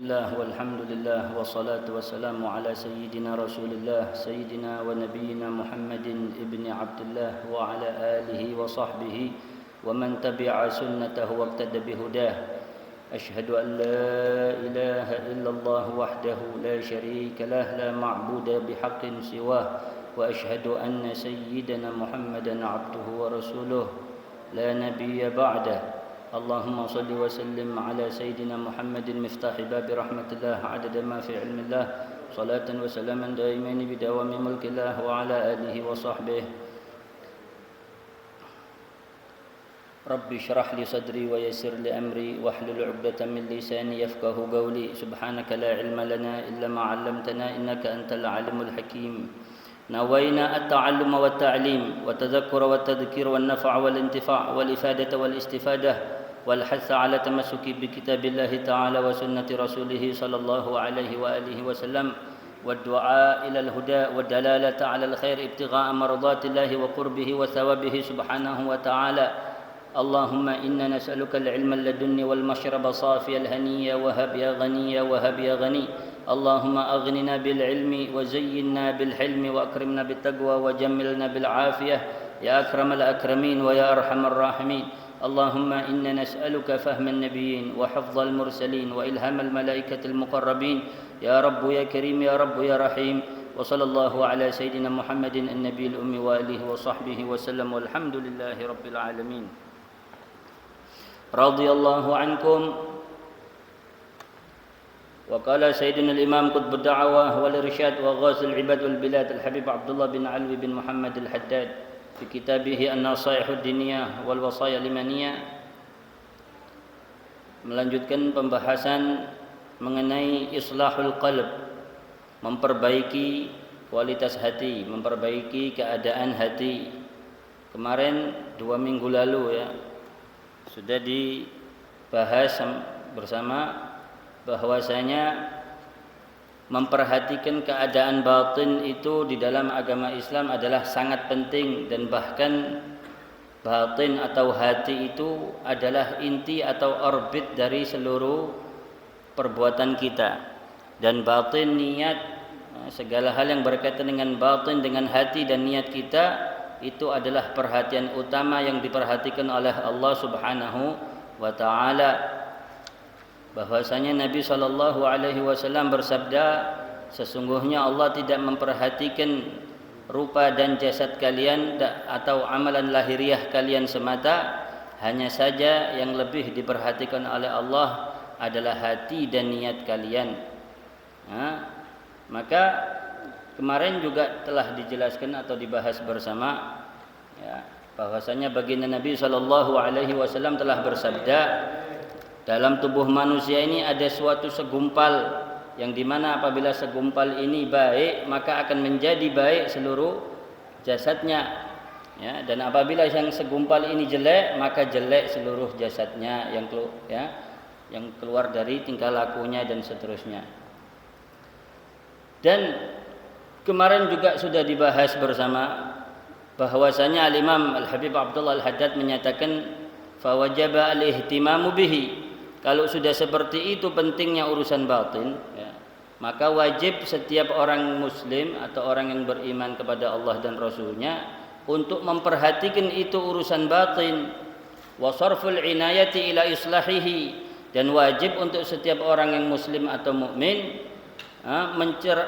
الله والحمد لله والصلاة والسلام على سيدنا رسول الله سيدنا ونبينا محمد ابن عبد الله وعلى آله وصحبه ومن تبع سنته واقتدى بهداه. أشهد أن لا إله إلا الله وحده لا شريك له لا معبود بحق سواه وأشهد أن سيدنا محمدا عبده ورسوله لا نبي بعده. اللهم صل وسلم على سيدنا محمد مفتاح باب رحمة الله عدد ما في علم الله صلاة وسلاما دائمين بدوام ملك الله وعلى آله وصحبه. رب اشرح لي صدري ويسر لي أمري واحلل عقدة من لساني يفقه قولي. سبحانك لا علم لنا إلا ما علمتنا إنك أنت العليم الحكيم. نوينا التعلم والتعليم والتذكر والتذكير والنفع والانتفاع والإفادة والاستفادة والحث على تمسك بكتاب الله تعالى وسنة رسوله صلى الله عليه وآله وسلم والدعاء إلى الهدى والدلالة على الخير ابتغاء مرضات الله وقربه وثوابه سبحانه وتعالى. اللهم إنا نسألك العلم اللدني والمشرب صافي الهنية وهب يا غني وهب يا غني. اللهم أغننا بالعلم وزينا بالحلم وأكرمنا بالتقوى وجملنا بالعافية يا أكرم الأكرمين ويا أرحم الراحمين. اللهم إنا نسألك فهم النبيين وحفظ المرسلين وإلهام الملائكة المقربين يا رب يا كريم يا رب يا رحيم. وصلى الله على سيدنا محمد النبي الأمي وآله وصحبه وسلم والحمد لله رب العالمين. رضي الله عنكم. وقال سيدنا الإمام قطب الدعوة والإرشاد وغاث العباد والبلاد الحبيب عبد الله بن علوي بن محمد الحداد في كتابه النصائح الدينية والوصايا الإيمانية, melanjutkan pembahasan mengenai islahul qalb, memperbaiki kualitas hati, memperbaiki keadaan hati. Kemarin 2 minggu lalu ya sudah dibahas bersama bahwasanya memperhatikan keadaan batin itu di dalam agama Islam adalah sangat penting, dan bahkan batin atau hati itu adalah inti atau orbit dari seluruh perbuatan kita. Dan batin, niat, segala hal yang berkaitan dengan batin, dengan hati dan niat kita, itu adalah perhatian utama yang diperhatikan oleh Allah Subhanahu wa taala. Bahwasanya Nabi SAW bersabda, sesungguhnya Allah tidak memperhatikan rupa dan jasad kalian atau amalan lahiriah kalian semata, hanya saja yang lebih diperhatikan oleh Allah adalah hati dan niat kalian. Maka kemarin juga telah dijelaskan atau dibahas bersama ya, bahwasanya baginda Nabi SAW telah bersabda, dalam tubuh manusia ini ada suatu segumpal yang dimana apabila segumpal ini baik maka akan menjadi baik seluruh jasadnya ya, dan apabila yang segumpal ini jelek maka jelek seluruh jasadnya yang keluar dari tingkah lakunya dan seterusnya. Dan kemarin juga sudah dibahas bersama bahwasanya Al-Imam Al-Habib Abdullah Al-Haddad menyatakan fawajaba al-ihtimamu bihi. Kalau sudah seperti itu pentingnya urusan batin ya, maka wajib setiap orang muslim atau orang yang beriman kepada Allah dan Rasulnya untuk memperhatikan itu urusan batin. Wa sarful inayati ila islahihi, dan wajib untuk setiap orang yang muslim atau mukmin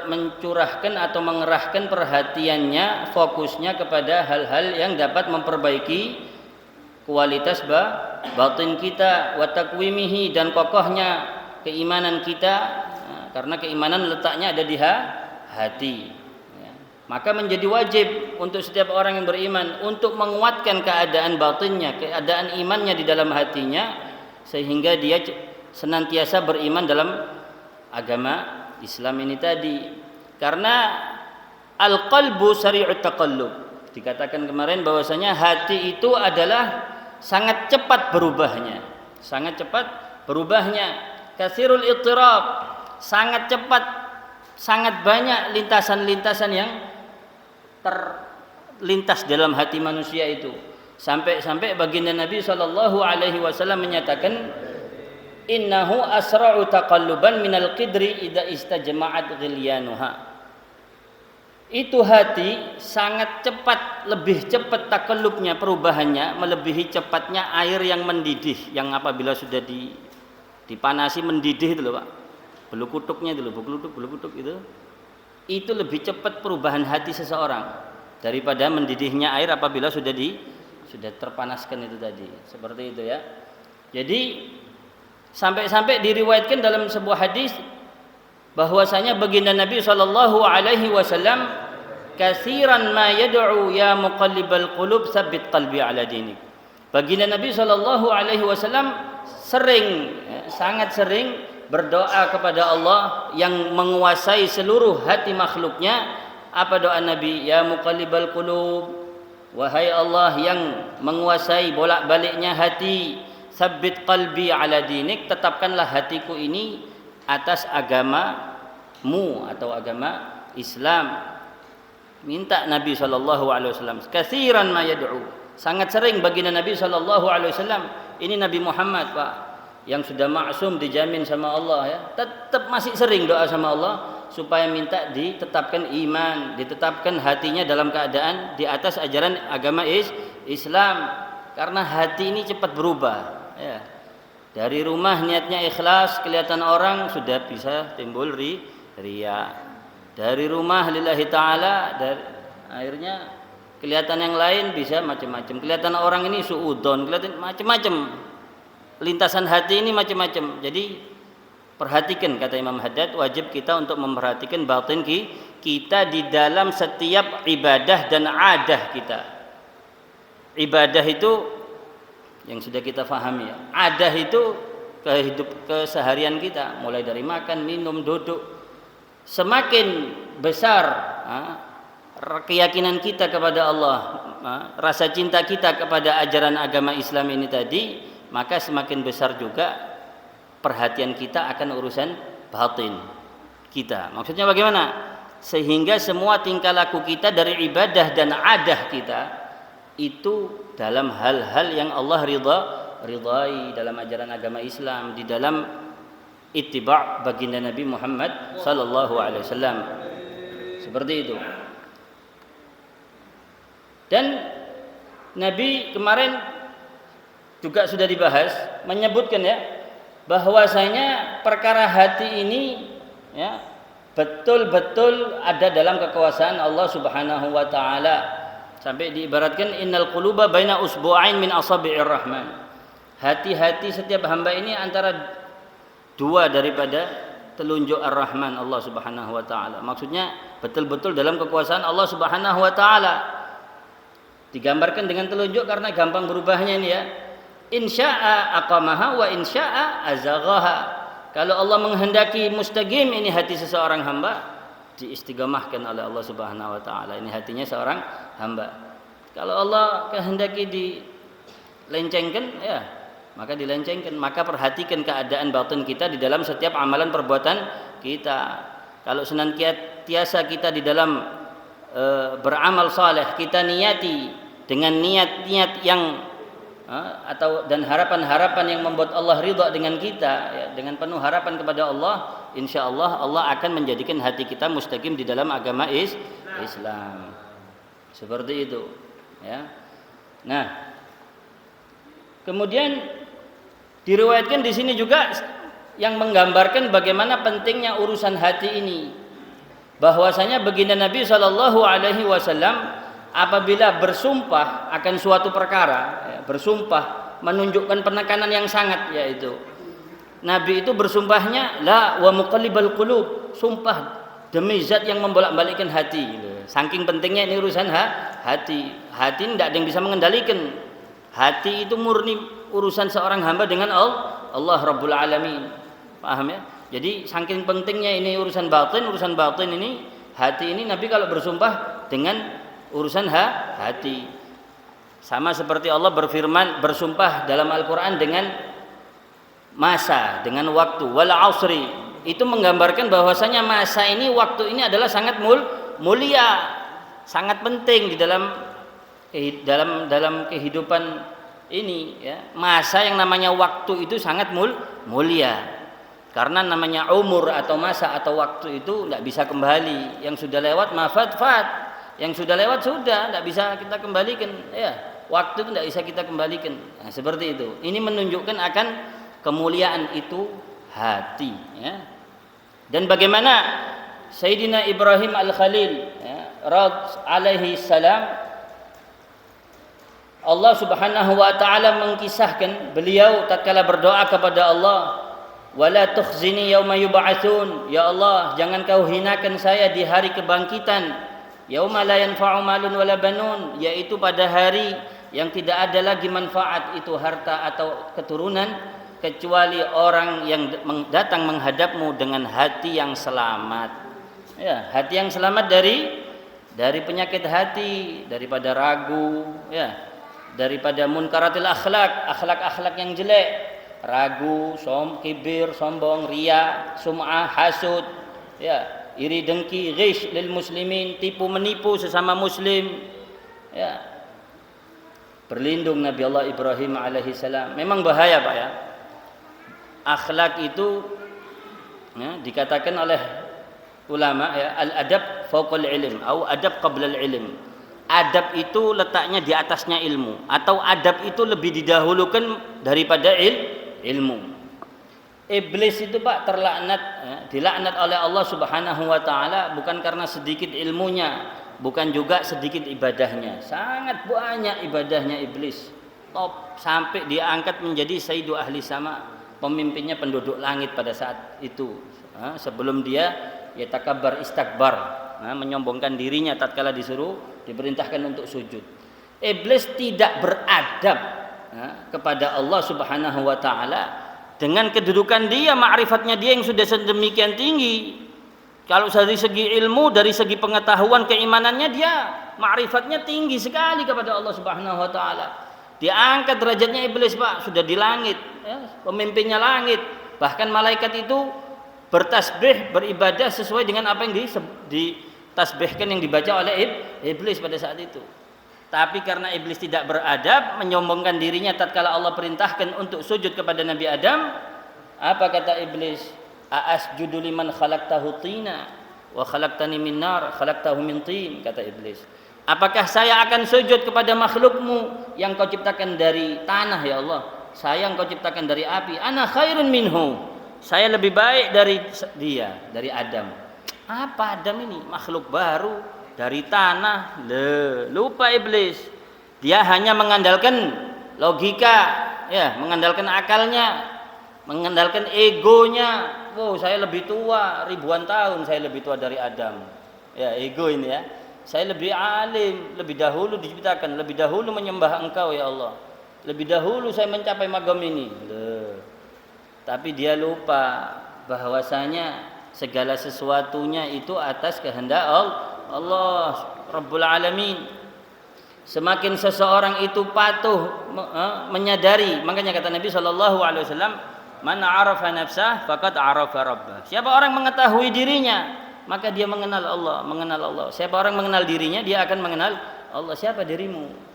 mencurahkan atau mengerahkan perhatiannya, fokusnya kepada hal-hal yang dapat memperbaiki kualitas batin kita, wa taqwimihi, dan kokohnya keimanan kita, karena keimanan letaknya ada di hati ya. Maka menjadi wajib untuk setiap orang yang beriman untuk menguatkan keadaan batinnya, keadaan imannya di dalam hatinya, sehingga dia senantiasa beriman dalam agama Islam ini tadi. Karena al-qalbu sari'ut taqallub, dikatakan kemarin bahwasanya hati itu adalah sangat cepat berubahnya, kasirul ittirab, sangat cepat, sangat banyak lintasan-lintasan yang terlintas dalam hati manusia itu, sampai baginda Nabi SAW menyatakan innahu asra'u taqalluban minal qidri idza istajma'at ghilyanuha. Itu hati sangat cepat, lebih cepat takallubnya, perubahannya melebihi cepatnya air yang mendidih, yang apabila sudah dipanasi mendidih itu loh Pak. Bulu kutuknya itu loh, bulu kutuk itu lebih cepat perubahan hati seseorang daripada mendidihnya air apabila sudah terpanaskan itu tadi. Seperti itu ya. Jadi sampai-sampai diriwayatkan dalam sebuah hadis bahwasanya baginda Nabi sallallahu alaihi wasallam katsiran ma yad'u ya muqallibal qulub tsabbit qalbi ala dinik. Baginda Nabi sallallahu alaihi wasallam sangat sering berdoa kepada Allah yang menguasai seluruh hati makhluknya. Apa doa Nabi? Ya muqallibal qulub, wahai Allah yang menguasai bolak-baliknya hati, tsabbit qalbi ala dinik, tetapkanlah hatiku ini atas agamamu atau agama Islam. Minta Nabi sallallahu alaihi wasallam katsiran ma yad'u, sangat sering baginda Nabi sallallahu alaihi wasallam. Ini Nabi Muhammad Pak yang sudah maksum dijamin sama Allah ya, tetap masih sering doa sama Allah supaya minta ditetapkan iman, ditetapkan hatinya dalam keadaan di atas ajaran agama Islam, karena hati ini cepat berubah ya. Dari rumah niatnya ikhlas, kelihatan orang sudah bisa timbul riya. Dari rumah lillahi ta'ala, akhirnya kelihatan yang lain bisa macam-macam. Kelihatan orang ini suudon, kelihatan macam-macam. Lintasan hati ini macam-macam. Jadi perhatikan, kata Imam Haddad, wajib kita untuk memperhatikan batin kita di dalam setiap ibadah dan adah kita. Ibadah itu yang sudah kita pahami ya. Adah itu keseharian kita, mulai dari makan, minum, duduk. Semakin besar keyakinan kita kepada Allah, rasa cinta kita kepada ajaran agama Islam ini tadi, maka semakin besar juga perhatian kita akan urusan batin kita. Maksudnya bagaimana? Sehingga semua tingkah laku kita dari ibadah dan adah kita itu dalam hal-hal yang Allah ridai dalam ajaran agama Islam, di dalam ittiba' baginda Nabi Muhammad sallallahu alaihi wasallam. Seperti itu. Dan Nabi kemarin juga sudah dibahas, menyebutkan ya bahwasanya perkara hati ini ya betul-betul ada dalam kekuasaan Allah Subhanahu wa taala. Sampai diibaratkan innal quluba baina usbu'ain min asabi'ir rahman. Hati-hati setiap hamba ini antara dua daripada telunjuk Ar-Rahman Allah Subhanahu wa taala. Maksudnya betul-betul dalam kekuasaan Allah Subhanahu wa taala. Digambarkan dengan telunjuk karena gampang berubahnya ini ya. Insya'a aqamaha wa insya'a azaghaha. Kalau Allah menghendaki mustaqim ini hati seseorang hamba, diistiqamahkan oleh Allah Subhanahu wa taala. Ini hatinya seorang hamba. Kalau Allah kehendaki dilencengkan ya, maka dilencengkan. Maka perhatikan keadaan batin kita di dalam setiap amalan perbuatan kita. Kalau senantiasa kita di dalam beramal saleh, kita niati dengan niat-niat yang dan harapan-harapan yang membuat Allah ridha dengan kita ya, dengan penuh harapan kepada Allah, insyaallah Allah akan menjadikan hati kita mustaqim di dalam agama Islam. Seperti itu ya. Nah, kemudian diriwayatkan di sini juga yang menggambarkan bagaimana pentingnya urusan hati ini, bahwasanya baginda Nabi sallallahu alaihi wasallam apabila bersumpah akan suatu perkara ya, bersumpah menunjukkan penekanan yang sangat, yaitu Nabi itu bersumpahnya la wa muqallibal qulub, sumpah demi zat yang membolak-balikkan hati gitu. Saking pentingnya ini urusan hati. Hati tidak ada yang bisa mengendalikan. Hati itu murni urusan seorang hamba dengan Allah Rabbul Alamin. Paham ya? Jadi saking pentingnya ini urusan batin ini, hati ini Nabi kalau bersumpah dengan urusan hati. Sama seperti Allah bersumpah dalam Al-Qur'an dengan masa, dengan waktu, wal asri. Itu menggambarkan bahwasanya masa ini, waktu ini adalah sangat mulia, sangat penting di dalam kehidupan ini ya, masa yang namanya waktu itu sangat mulia. Karena namanya umur atau masa atau waktu itu tidak bisa kembali. Yang sudah lewat mafat fat. Yang sudah lewat sudah, tidak bisa kita kembalikan ya. Waktu itu tidak bisa kita kembalikan. Nah, seperti itu. Ini menunjukkan akan kemuliaan itu hati ya. Dan bagaimana Sayyidina Ibrahim Al-Khalil ya, alaihi salam, Allah Subhanahu wa taala mengkisahkan beliau tatkala berdoa kepada Allah, wala tukhzini yauma yub'atsun, ya Allah jangan kau hinakan saya di hari kebangkitan, yauma la yanfa'u malun wala banun, yaitu pada hari yang tidak ada lagi manfaat itu harta atau keturunan kecuali orang yang datang menghadapmu dengan hati yang selamat. Ya, hati yang selamat dari penyakit hati, daripada ragu, ya, daripada munkaratil akhlak yang jelek, ragu, kibir, sombong, riya, sum'ah, hasud, ya, iri dengki, ghish lil muslimin, tipu menipu sesama muslim, ya. Berlindung Nabi Allah Ibrahim alaihi salam. Memang bahaya Pak ya. Akhlak itu ya, dikatakan oleh ulama ya, al-adab fauqal ilm atau adab qabla al-ilm. Adab itu letaknya di atasnya ilmu, atau adab itu lebih didahulukan daripada ilmu. Iblis itu Pak terlaknat ya, dilaknat oleh Allah Subhanahu wa taala bukan karena sedikit ilmunya, bukan juga sedikit ibadahnya. Sangat banyak ibadahnya iblis. Top sampai dia angkat menjadi sayyidu ahli sama, pemimpinnya penduduk langit pada saat itu. Sebelum dia yatakabbar istakbar, menyombongkan dirinya tatkala diperintahkan untuk sujud. Iblis tidak beradab kepada Allah Subhanahu wa taala dengan kedudukan dia, ma'rifatnya dia yang sudah sedemikian tinggi. Kalau dari segi ilmu, dari segi pengetahuan, keimanannya dia ma'rifatnya tinggi sekali kepada Allah Subhanahu wa taala. Dia angkat derajatnya iblis Pak, sudah di langit, ya, pemimpinnya langit. Bahkan malaikat itu bertasbih, beribadah sesuai dengan apa yang ditasbihkan yang dibaca oleh iblis pada saat itu. Tapi karena iblis tidak beradab, menyombongkan dirinya tatkala Allah perintahkan untuk sujud kepada Nabi Adam, apa kata iblis? A'asjudu liman khalaqtahu tina wa khalaqtani min nar khalaqtahu min tin, kata iblis. Apakah saya akan sujud kepada makhlukmu yang kau ciptakan dari tanah ya Allah? Saya yang kau ciptakan dari api. Ana khairun minhu. Saya lebih baik dari dia, dari Adam. Apa Adam ini? Makhluk baru dari tanah. Lupa iblis. Dia hanya mengandalkan logika, ya, mengandalkan akalnya, mengandalkan egonya. Oh, saya lebih tua, ribuan tahun saya lebih tua dari Adam. Ya, ego ini ya. Saya lebih alim, lebih dahulu diciptakan, lebih dahulu menyembah Engkau ya Allah. Lebih dahulu saya mencapai magam ini. Tapi dia lupa bahwasanya segala sesuatunya itu atas kehendak Allah Rabbul Alamin. Semakin seseorang itu patuh menyadari, makanya kata Nabi SAW, man arafa nafsah faqad arafa rabbah. Siapa orang mengetahui dirinya, maka dia mengenal Allah. Siapa orang mengenal dirinya, dia akan mengenal Allah. Siapa dirimu?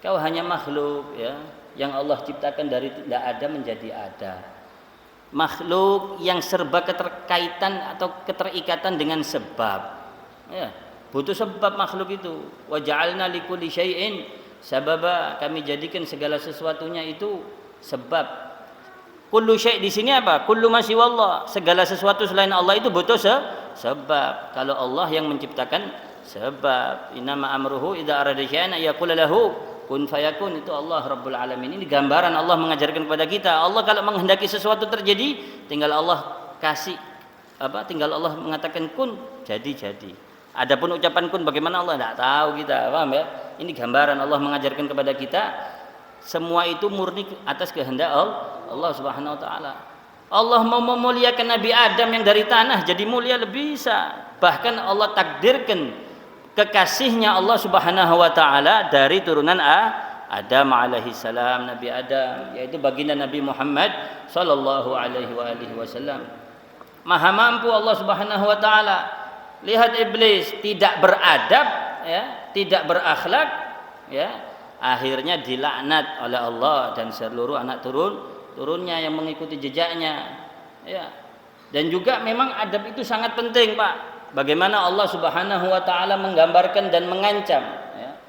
Kau hanya makhluk ya, yang Allah ciptakan dari tidak ada menjadi ada. Makhluk yang serba keterkaitan atau keterikatan dengan sebab. Ya, butuh sebab makhluk itu. Wa ja'alna likulli syai'in sababa, kami jadikan segala sesuatunya itu sebab. Kullu syai' di sini apa? Kullu ma siwallah, segala sesuatu selain Allah itu butuh sebab. Kalau Allah yang menciptakan sebab. Innama amruhu idza arada syai'an yaqulu lahu kun fayakun. Itu Allah Rabbul Alamin. Ini gambaran Allah mengajarkan kepada kita. Allah kalau menghendaki sesuatu terjadi, tinggal Allah kasih tinggal Allah mengatakan kun, jadi. Adapun ucapan kun bagaimana Allah tidak tahu kita, paham ya? Ini gambaran Allah mengajarkan kepada kita. Semua itu murni atas kehendak Allah Subhanahu wa taala. Allah mau memuliakan Nabi Adam yang dari tanah jadi mulia lebih bisa. Bahkan Allah takdirkan kekasihnya Allah Subhanahu wa taala dari turunan Adam alaihi salam, Nabi Adam, yaitu baginda Nabi Muhammad sallallahu alaihi wasallam. Maha mampu Allah Subhanahu wa taala. Lihat iblis tidak beradab ya, tidak berakhlak ya. akhirnya dilaknat oleh Allah dan seluruh anak turunnya yang mengikuti jejaknya. Ya. Dan juga memang adab itu sangat penting, Pak. Bagaimana Allah Subhanahu wa taala menggambarkan dan mengancam, ya,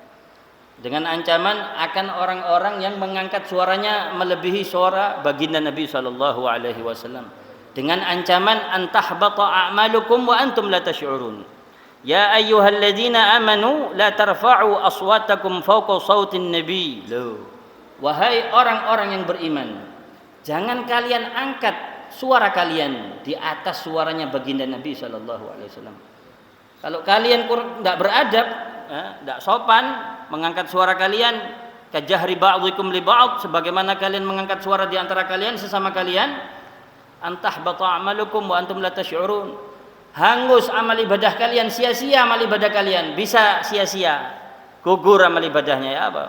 dengan ancaman akan orang-orang yang mengangkat suaranya melebihi suara baginda Nabi sallallahu alaihi wasallam, dengan ancaman antahbata a'malukum wa antum la tash'urun. Ya ayyuhalladzina amanu la tarfa'u aswatakum fawqa sautin nabi. Wahai orang-orang yang beriman, jangan kalian angkat suara kalian di atas suaranya baginda Nabi sallallahu alaihi wasallam. Kalau kalian tidak beradab, tidak sopan mengangkat suara kalian, kajahri ba'dhikum li ba'd, sebagaimana kalian mengangkat suara di antara kalian sesama kalian, antahbata a'malukum wa antum la tash'urun. Hangus amal ibadah kalian, sia-sia amal ibadah kalian, bisa sia-sia, gugur amal ibadahnya, ya apa?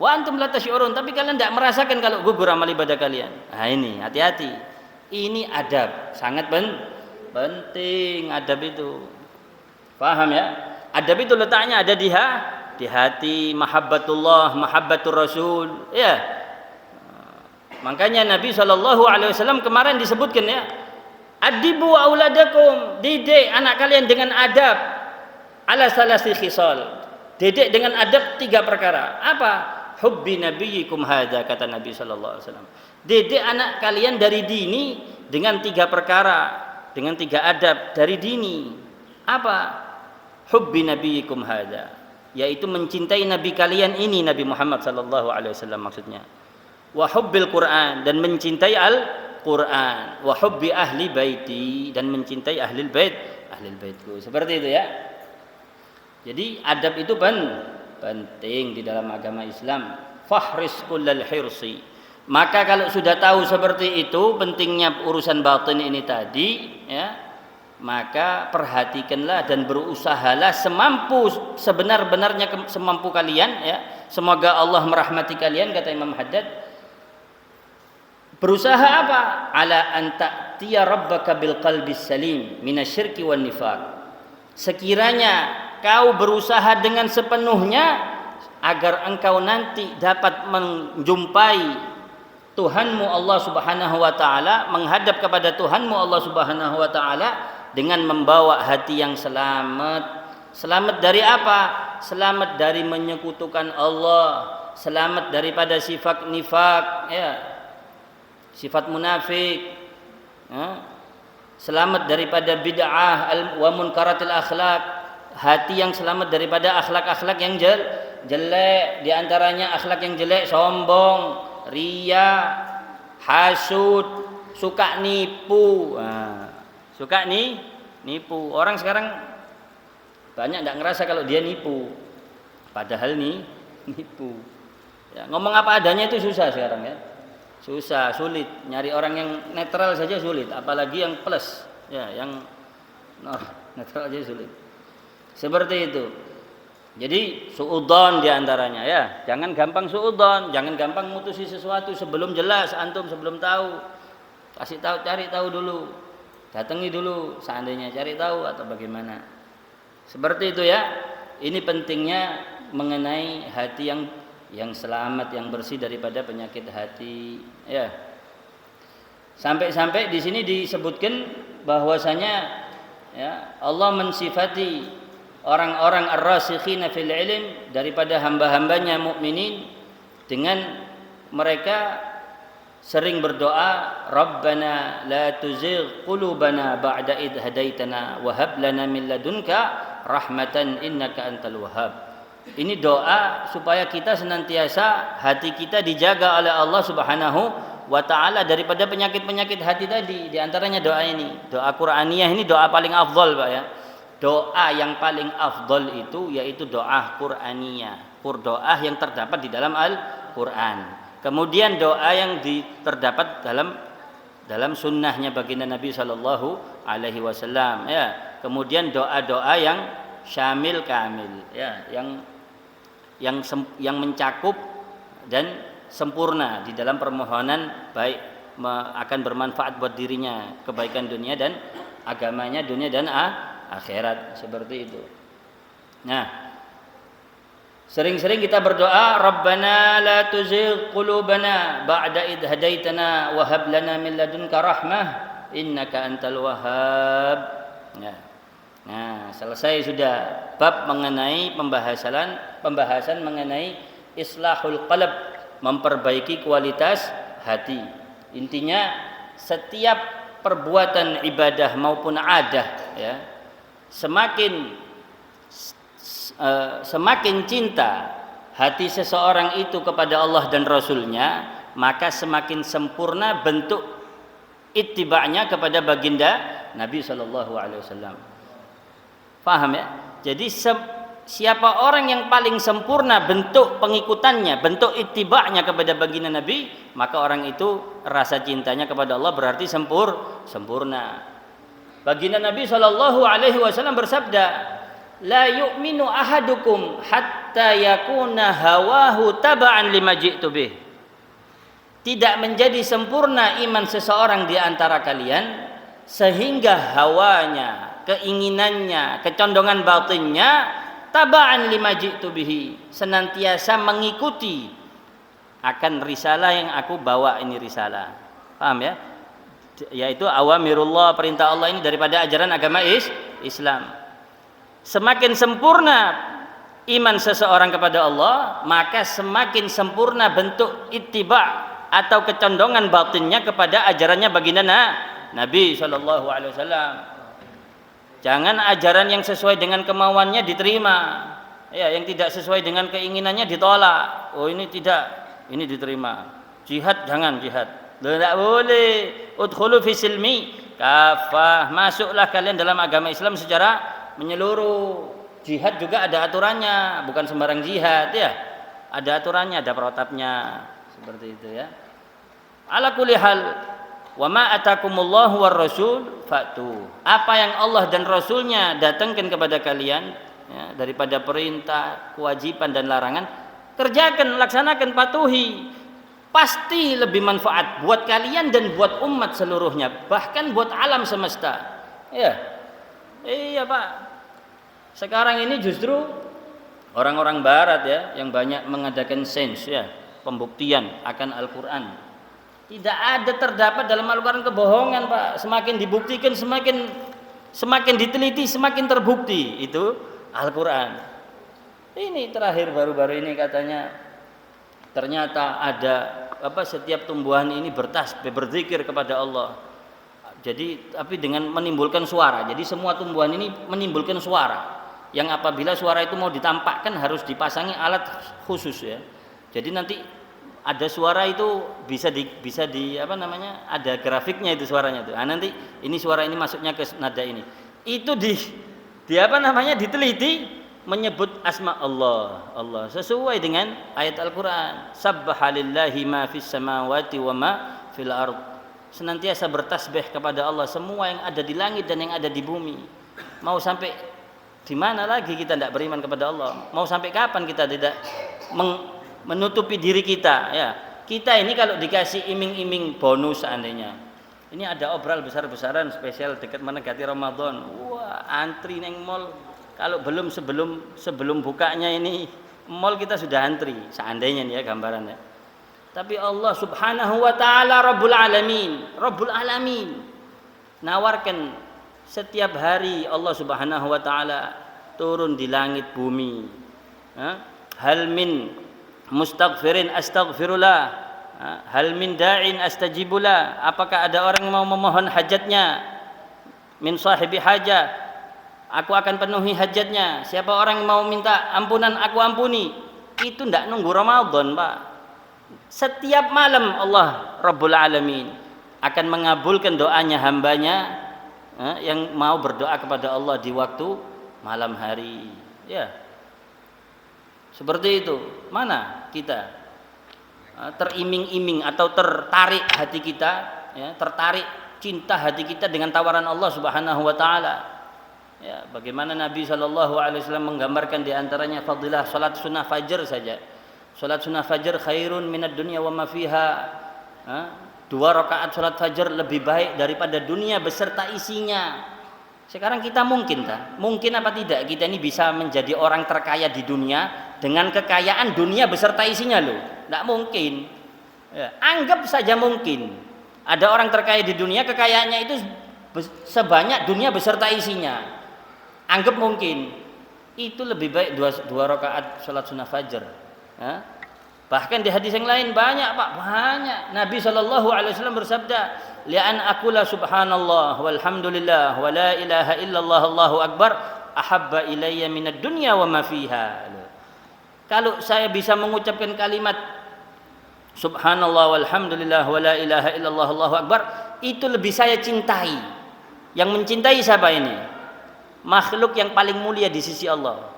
Wa antum la tash'urun, tapi kalian tidak merasakan kalau gugur amal ibadah kalian. Nah ini hati-hati. Ini adab, sangat penting adab itu. Paham ya? Adab itu letaknya ada di hati, mahabbatullah, mahabbatur rasul, ya. Makanya Nabi SAW kemarin disebutkan, ya, adibu auladakum, didik anak kalian dengan adab, ala salasi khisal, didik dengan adab 3 perkara. Apa? Hubbi nabiyyikum hadza, kata Nabi SAW. Didik anak kalian dari dini dengan 3 perkara, dengan 3 adab dari dini. Apa? Hubbi nabiyyikum hadza, yaitu mencintai nabi kalian ini, Nabi Muhammad SAW maksudnya. Wa hubbil Quran, dan mencintai Al-Quran. Wa hubbi ahli baiti, dan mencintai ahlil baitku. Seperti itu, ya. Jadi adab itu penting di dalam agama Islam. Fahris kullal hirsi. Maka kalau sudah tahu seperti itu pentingnya urusan batin ini tadi, ya, maka perhatikanlah dan berusahalah sebenar-benarnya semampu kalian, ya. Semoga Allah merahmati kalian, kata Imam Haddad. Berusaha apa? Ala an ta'tiya rabbaka bil qalbis salim minasyirki wan nifaq. Sekiranya kau berusaha dengan sepenuhnya agar engkau nanti dapat menjumpai Tuhanmu Allah Subhanahu wa taala, menghadap kepada Tuhanmu Allah Subhanahu wa taala dengan membawa hati yang selamat. Selamat dari apa? Selamat dari menyekutukan Allah, selamat daripada sifat nifak, ya, sifat munafik, ya, selamat daripada bid'ah wa munkaratil akhlak, hati yang selamat daripada akhlak-akhlak yang jelek, di antaranya akhlak yang jelek sombong, riya, hasud, suka nipu. Suka nipu. Orang sekarang banyak tidak ngerasa kalau dia nipu, padahal nipu. Ya, ngomong apa adanya itu susah sekarang, ya. Susah, sulit. Nyari orang yang netral saja sulit, apalagi yang plus, ya, yang netral aja sulit. Seperti itu. Jadi suudzon diantaranya, ya. Jangan gampang suudzon, jangan gampang mutusi sesuatu sebelum jelas, antum sebelum tahu. Kasih tahu, cari tahu dulu. Datangi dulu seandainya cari tahu atau bagaimana. Seperti itu, ya. Ini pentingnya mengenai hati yang selamat, yang bersih daripada penyakit hati, ya. Sampai-sampai di sini disebutkan bahwasanya, ya, Allah mensifati orang-orang ar-rasikhina fil ilm daripada hamba-hambanya mukminin dengan mereka sering berdoa, Rabbana la tuzigh qulubana ba'da idh hadaitana wa hab lana min ladunka rahmatan innaka antal wahhab. Ini doa supaya kita senantiasa hati kita dijaga oleh Allah Subhanahu wa taala daripada penyakit-penyakit hati tadi. Di antaranya doa ini, doa Qur'aniyah ini doa paling afdal, Pak, ya. Doa yang paling afdal itu yaitu doa Qur'aniyah, doa yang terdapat di dalam Al-Qur'an. Kemudian doa yang terdapat dalam sunnahnya baginda Nabi Sallallahu Alaihi Wasallam, ya. Kemudian doa-doa yang syamil kamil, ya, yang mencakup dan sempurna di dalam permohonan baik akan bermanfaat buat dirinya, kebaikan dunia dan agamanya, dunia dan akhirat, seperti itu. Nah, Sering-sering kita berdoa, Rabbana la tuzigh qulubana ba'da idh hadaitana wa hab lana min ladunka rahmah innaka antal wahhab. Nah, selesai sudah bab mengenai pembahasan mengenai islahul qalb, memperbaiki kualitas hati. Intinya setiap perbuatan ibadah maupun adah ya, semakin cinta hati seseorang itu kepada Allah dan Rasulnya, maka semakin sempurna bentuk ittiba'nya kepada baginda Nabi Shallallahu Alaihi Wasallam. Paham ya? Jadi siapa orang yang paling sempurna bentuk pengikutannya, bentuk ittiba'nya kepada baginda Nabi, maka orang itu rasa cintanya kepada Allah berarti sempurna. Baginda Nabi Shallallahu Alaihi Wasallam bersabda, la yu'minu ahadukum hatta yakuna hawahu taba'an lima ji'tu bih. Tidak menjadi sempurna iman seseorang di antara kalian sehingga hawanya, keinginannya, kecondongan batinnya taba'an lima ji'tu bihi, senantiasa mengikuti akan risalah yang aku bawa ini risalah. Paham ya? Yaitu awamirullah, perintah Allah ini daripada ajaran agama Islam. Semakin sempurna iman seseorang kepada Allah, maka semakin sempurna bentuk ittiba' atau kecondongan batinnya kepada ajarannya baginda Nabi Shallallahu Alaihi Wasallam. Jangan ajaran yang sesuai dengan kemauannya diterima, ya, yang tidak sesuai dengan keinginannya ditolak. Oh ini tidak, ini diterima. Jihad jangan jihad, tidak boleh. Udkhulu fi silmi kafah, masuklah kalian dalam agama Islam secara menyeluruh. Jihad juga ada aturannya, bukan sembarang jihad ya. Ada aturannya, ada protapnya. Seperti itu ya. Ala kulli hal, wa ma atakumullahu war rasul fatu. Apa yang Allah dan Rasulnya datangkan kepada kalian ya, daripada perintah, kewajiban dan larangan, kerjakan, laksanakan, patuhi. Pasti lebih manfaat buat kalian dan buat umat seluruhnya, bahkan buat alam semesta. Ya. Iya Pak, sekarang ini justru orang-orang Barat ya yang banyak mengadakan sains ya, pembuktian akan Al-Quran. Tidak ada terdapat dalam Al-Quran kebohongan Pak. Semakin dibuktikan, semakin diteliti, semakin terbukti itu Al-Quran. Ini terakhir baru-baru ini katanya ternyata ada setiap tumbuhan ini bertasbih, berzikir kepada Allah. Jadi tapi dengan menimbulkan suara. Jadi semua tumbuhan ini menimbulkan suara. Yang apabila suara itu mau ditampakkan harus dipasangi alat khusus ya. Jadi nanti ada suara itu bisa di ada grafiknya itu suaranya itu. Nah, nanti ini suara ini masuknya ke nada ini. Itu diteliti menyebut asma Allah sesuai dengan ayat Al-Qur'an. Sabbahalillahi ma fis samawati wa ma fil ardh. Senantiasa bertasbih kepada Allah semua yang ada di langit dan yang ada di bumi. Mau sampai di mana lagi kita tidak beriman kepada Allah? Mau sampai kapan kita tidak menutupi diri kita ya? Kita ini kalau dikasih iming-iming bonus seandainya. Ini ada obral besar-besaran spesial dekat mendekati Ramadan. Wah, antri neng mall. Kalau sebelum bukanya ini mall kita sudah antri seandainya nih ya gambarannya. Tapi Allah Subhanahu wa taala Rabbul Alamin nawarkan setiap hari Allah Subhanahu wa taala turun di langit bumi. Hal min mustaghfirin astaghfirullah, hal min da'in astajibullah. Apakah ada orang yang mau memohon hajatnya? Min sahibi hajah, aku akan penuhi hajatnya. Siapa orang yang mau minta ampunan, aku ampuni. Itu tidak nunggu Ramadan Pak. Setiap malam Allah Rabbul Alamin akan mengabulkan doanya hambanya yang mau berdoa kepada Allah di waktu malam hari ya. Seperti itu. Mana kita teriming-iming atau tertarik hati kita ya, tertarik cinta hati kita dengan tawaran Allah Subhanahu wa taala. Ya, bagaimana Nabi Shallallahu Alaihi Wasallam menggambarkan diantaranya fadilah salat sunnah fajar saja. Salat sunnah fajar khairun minad dunya wa ma fiha. 2 rakaat salat fajar lebih baik daripada dunia beserta isinya. Sekarang kita mungkin apa tidak kita ini bisa menjadi orang terkaya di dunia dengan kekayaan dunia beserta isinya loh? Tidak mungkin. Ya, anggap saja mungkin ada orang terkaya di dunia, kekayaannya itu sebanyak dunia beserta isinya. Anggap mungkin. Itu lebih baik dua rakaat salat sunnah fajar. Ya? Bahkan di hadis yang lain banyak Pak, banyak. Nabi SAW bersabda, "Li'an aqula subhanallah walhamdulillah wa la ilaha illallah Allahu akbar ahabba ilayya minad dunya wa ma fiha." Kalau saya bisa mengucapkan kalimat subhanallah walhamdulillah wa la ilaha illallah Allahu akbar, itu lebih saya cintai. Yang mencintai siapa ini? Makhluk yang paling mulia di sisi Allah.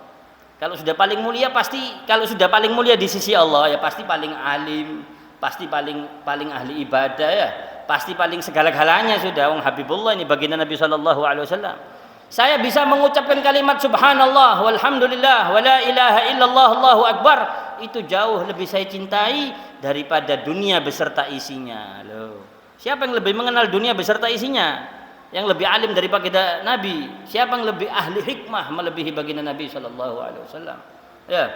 Kalau sudah paling mulia di sisi Allah ya pasti paling alim, pasti paling ahli ibadah ya, pasti paling segala-galanya sudah. Wong Habibullah ini baginda Nabi sallallahu alaihi wasallam. Saya bisa mengucapkan kalimat subhanallah walhamdulillah wa la ilaha illallah Allahu akbar, itu jauh lebih saya cintai daripada dunia beserta isinya. Loh. Siapa yang lebih mengenal dunia beserta isinya? Yang lebih alim daripada Nabi? Siapa yang lebih ahli hikmah melebihi baginda Nabi sallallahu alaihi wasallam? Ya.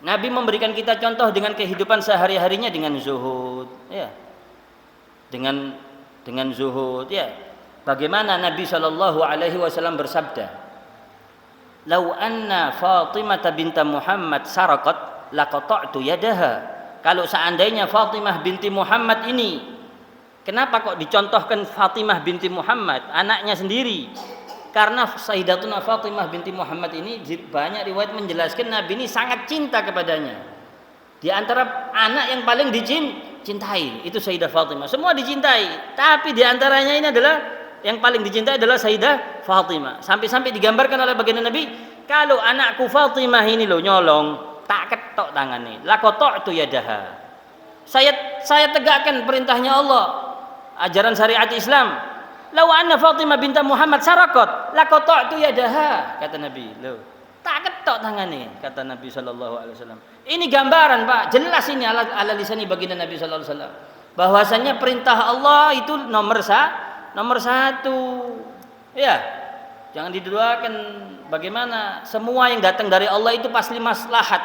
Nabi memberikan kita contoh dengan kehidupan sehari-harinya dengan zuhud, ya. Dengan zuhud, ya. Bagaimana Nabi sallallahu alaihi wasallam bersabda, "Lau anna Fatimah binta Muhammad saraqat laqata'tu yadaha." Kalau seandainya Fatimah binti Muhammad ini, kenapa kok dicontohkan Fatimah binti Muhammad, anaknya sendiri? Karena Sayyidatuna Fatimah binti Muhammad ini banyak riwayat menjelaskan Nabi ini sangat cinta kepadanya. Di antara anak yang paling dicintai itu Sayyidah Fatimah. Semua dicintai, tapi di antaranya ini adalah yang paling dicintai adalah Sayyidah Fatimah. Sampai-sampai digambarkan oleh baginda Nabi, kalau anakku Fatimah ini loh nyolong, tak ketok tangannya, laqata'tu yadaha. Saya tegakkan perintahnya Allah, ajaran syariat Islam. Lau anna Fatimah binta Muhammad saraqat laqata'tu yadaha, kata Nabi. Loh, tak ketok tangannya, kata Nabi sallallahu alaihi wasallam. Ini gambaran, Pak, jelas ini ala lisani baginda Nabi sallallahu alaihi wasallam, bahwasanya perintah Allah itu nomor satu. Ya, jangan diduakan. Bagaimana semua yang datang dari Allah itu pasti maslahat,